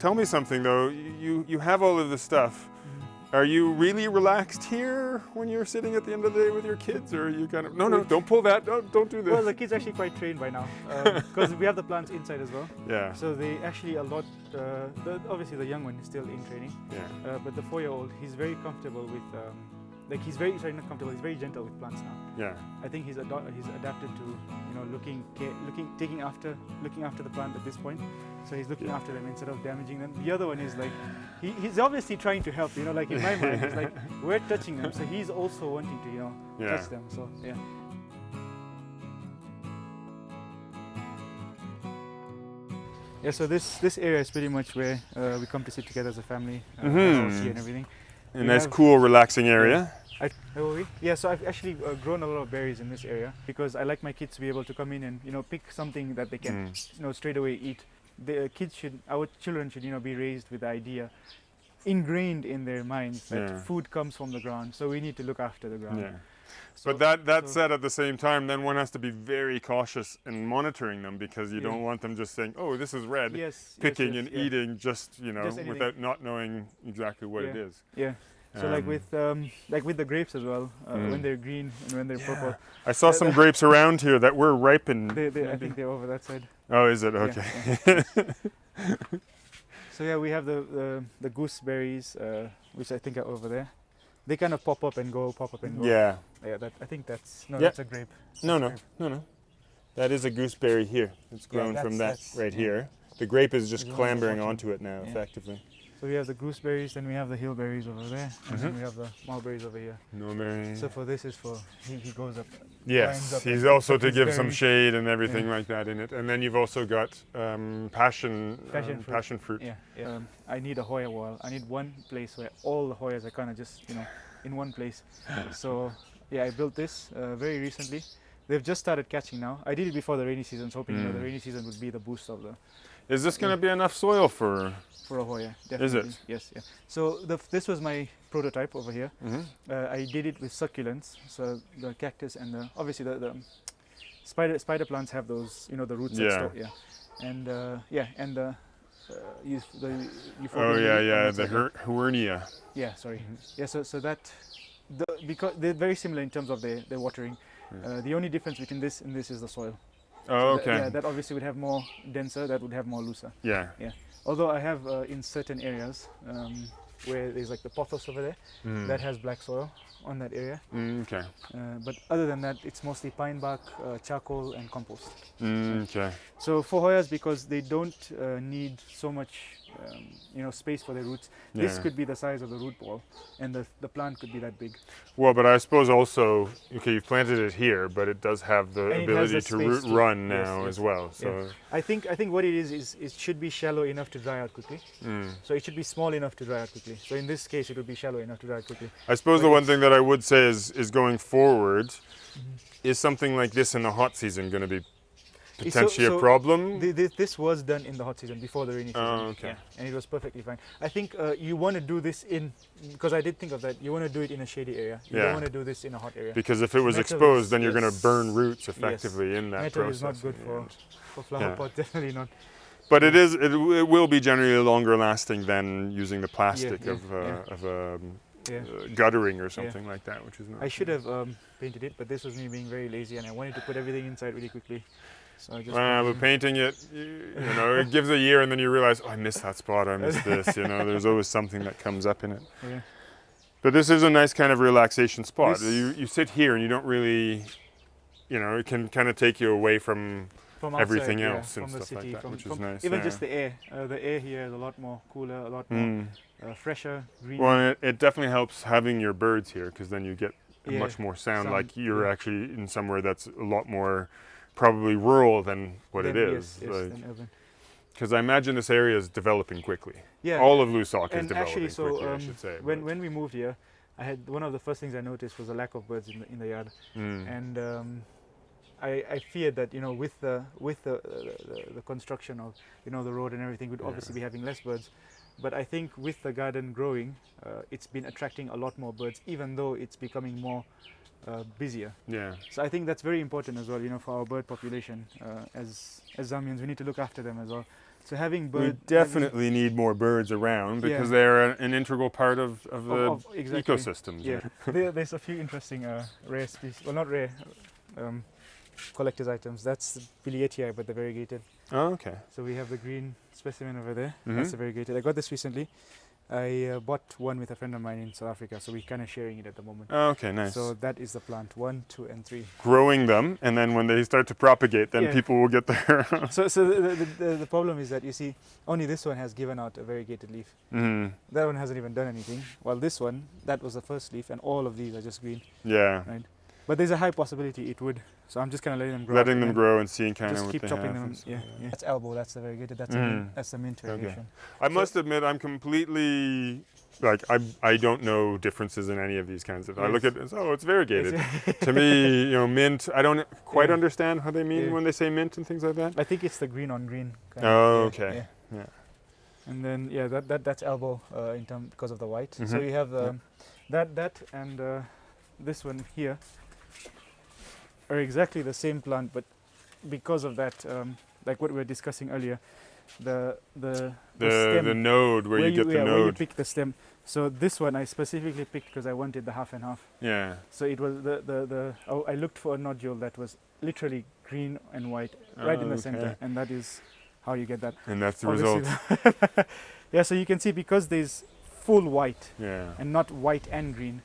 Tell me something though. You have all of this stuff. Are you really relaxed here when you're sitting at the end of the day with your kids, or are you kind of no, don't pull that, don't do this? Well, the kids are actually quite trained by now because we have the plants inside as well. Yeah. So they actually obviously the young one is still in training. Yeah. But the 4-year-old, he's very comfortable with he's very not comfortable. He's very gentle with plants now. Yeah. I think he's adapted to looking after the plant at this point. So he's looking after them instead of damaging them. The other one is like he's obviously trying to help. Like in my mind, it's like we're touching them, so he's also wanting to touch them. So yeah. Yeah. So this area is pretty much where we come to sit together as a family, and everything. A nice, cool, relaxing area. Yeah, so I've actually grown a lot of berries in this area because I like my kids to be able to come in and pick something that they can straight away eat. Our children should be raised with the idea ingrained in their minds that food comes from the ground, so we need to look after the ground. Yeah. So, but that said, at the same time, then one has to be very cautious in monitoring them because you don't want them just saying, "Oh, this is red," picking and eating just without not knowing exactly what it is. Yeah. So like with the grapes as well, when they're green and when they're purple. I saw some grapes around here that were ripened. I think they're over that side. Oh, is it? Okay. Yeah. So yeah, we have the gooseberries, which I think are over there. They kind of pop up and go. Yeah. Yeah, I think that's that's a grape. No. That is a gooseberry here. It's grown from that right here. The grape is just clambering onto it now, effectively. So we have the gooseberries, then we have the hillberries over there, and then we have the mulberries over here. Mulberry. So for this is for he goes up. Yes, he's also to give some shade and everything like that in it. And then you've also got passion fruit. Yeah. I need a hoya wall. I need one place where all the hoyas are kind of just in one place. So yeah, I built this very recently. They've just started catching now. I did it before the rainy season, hoping the rainy season would be the boost of the. Is this going to be enough soil for a hoya? Definitely. Is it? Yes. Yeah. So this was my prototype over here. I did it with succulents. So the cactus and obviously the spider plants have those the roots. Yeah. And the Huernia. Yeah. Sorry. Yeah. So that because they're very similar in terms of their watering. The only difference between this and this is the soil. Oh, so okay. That obviously would have more denser, that would have more looser. Yeah. Although I have in certain areas where there's like the pothos over there, that has black soil on that area. Okay. But other than that, it's mostly pine bark, charcoal, and compost. Okay. So for hoyas, because they don't need so much space for their roots, this could be the size of the root ball, and the plant could be that big. Well, but I suppose also, okay, you've planted it here, but it does have the ability to root run now as well. So I think what it is it should be shallow enough to dry out quickly. So it should be small enough to dry out quickly. So in this case, it would be shallow enough to dry out quickly. I suppose the one thing that I would say is going forward, is something like this in the hot season going to be potentially a problem? This was done in the hot season before the rainy season. Oh, okay. Yeah, and it was perfectly fine. I think you want to do this because I did think of that, you want to do it in a shady area. You don't want to do this in a hot area. Because if it was exposed, then you're going to burn roots effectively in that metal process. Metal is not good for flower pot, definitely not. But it will be generally longer lasting than using the plastic of guttering or something like that, which is nice. I should have painted it, but this was me being very lazy, and I wanted to put everything inside really quickly. So I just but painting it, it gives a year, and then you realize, oh, I missed that spot, I missed this. There's always something that comes up in it. Yeah. But this is a nice kind of relaxation spot. You sit here, and you don't really, it can kind of take you away from outside, everything else and from the stuff city, like that, which is nice. Even just the air. The air here is a lot more cooler, a lot more fresher, greener. Well, it definitely helps having your birds here, because then you get much more sound, like you're actually in somewhere that's a lot more probably rural than what it is. Yes, than urban. Because I imagine this area is developing quickly. Yeah. All of Lusok is developing actually, quickly, I should say. When we moved here, I had one of the first things I noticed was a lack of birds in the yard, and I feared that with the construction of the road and everything, we'd obviously be having less birds. But I think with the garden growing, it's been attracting a lot more birds, even though it's becoming more busier. Yeah. So I think that's very important as well, for our bird population. As Zambians, we need to look after them as well. So having birds... We definitely need more birds around because they're an integral part of the ecosystems. Yeah, there's a few interesting rare species, well not rare, collector's items. That's Variegated, but the variegated. Oh, okay. So we have the green specimen over there. That's the variegated. I got this recently. I bought one with a friend of mine in South Africa, so we're kind of sharing it at the moment. Oh, okay, nice. So that is the plant, 1, 2, and 3. Growing them, and then when they start to propagate, then people will get there. So the problem is that, you see, only this one has given out a variegated leaf. That one hasn't even done anything. While this one, that was the first leaf, and all of these are just green. Yeah. Right. But there's a high possibility it would. So I'm just kind of letting them grow. Letting them grow and seeing kind of what keep they chopping have. them. Yeah. That's elbow. That's the variegated. That's the mint variegation. I must admit, I'm completely like I don't know differences in any of these kinds of. I look at it as, oh, it's variegated. To me, you know, mint. I don't quite understand how they mean when they say mint and things like that. I think it's the green on green. Kind of. Okay. Yeah. And then that's elbow in term because of the white. So you have the that and this one here are exactly the same plant, but because of that, like what we were discussing earlier, the stem, the node where you get the node. Where you pick the stem. So this one I specifically picked because I wanted the half and half. Yeah. So it was I looked for a nodule that was literally green and white right in the center, and that is how you get that. And that's the result. Yeah. So you can see because there's full white and not white and green,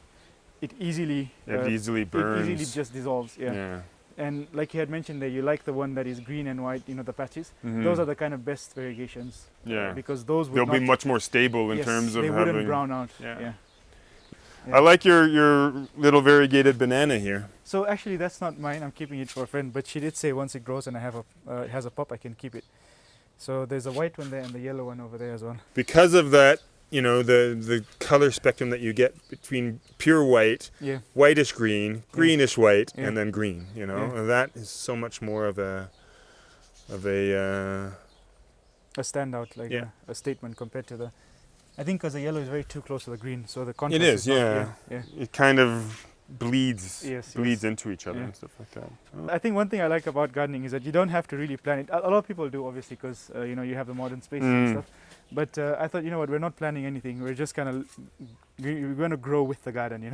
it easily easily burns. It easily just dissolves. Yeah. And like you had mentioned there, you like the one that is green and white, you know, the patches. Those are the kind of best variegations. Yeah. Because those they'll be much more stable in terms of they having. Wouldn't brown out. Yeah. I like your little variegated banana here. So actually, that's not mine. I'm keeping it for a friend. But she did say once it grows and I have it has a pup, I can keep it. So there's a white one there and the yellow one over there as well. Because of that, you know, the color spectrum that you get between pure white, whitish green, greenish white, and then green, you know, that is so much more of a standout, like a statement compared to the, I think because the yellow is very too close to the green, so the contrast it is, not, it kind of bleeds into each other and stuff like that. I think one thing I like about gardening is that you don't have to really plan it. A lot of people do, obviously, because you know, you have the modern spaces and stuff. But I thought, you know what, we're not planning anything. We're just kind of we're going to grow with the garden, you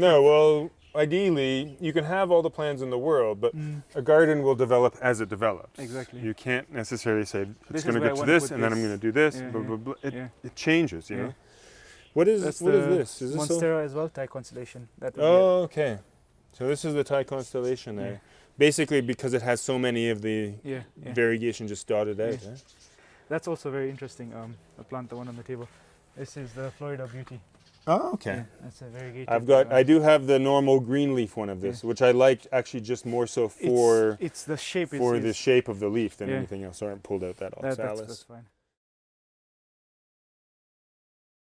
know. Well, ideally, you can have all the plans in the world, but a garden will develop as it develops. Exactly. You can't necessarily say it's going to get to this, and then I'm going to do this. Blah, blah, blah. It changes, you know. What is this? Is this Monstera as well, Thai constellation. Okay. So this is the Thai constellation there. Basically, because it has so many of the variegation just dotted out. That's also very interesting. A plant, the one on the table. This is the Florida Beauty. Oh, okay. Yeah, that's a variegated. I do have the normal green leaf one of this, which I like actually just more so for. It's the shape. For the shape of the leaf than anything else. Sorry, I pulled out that oxalis. That's fine.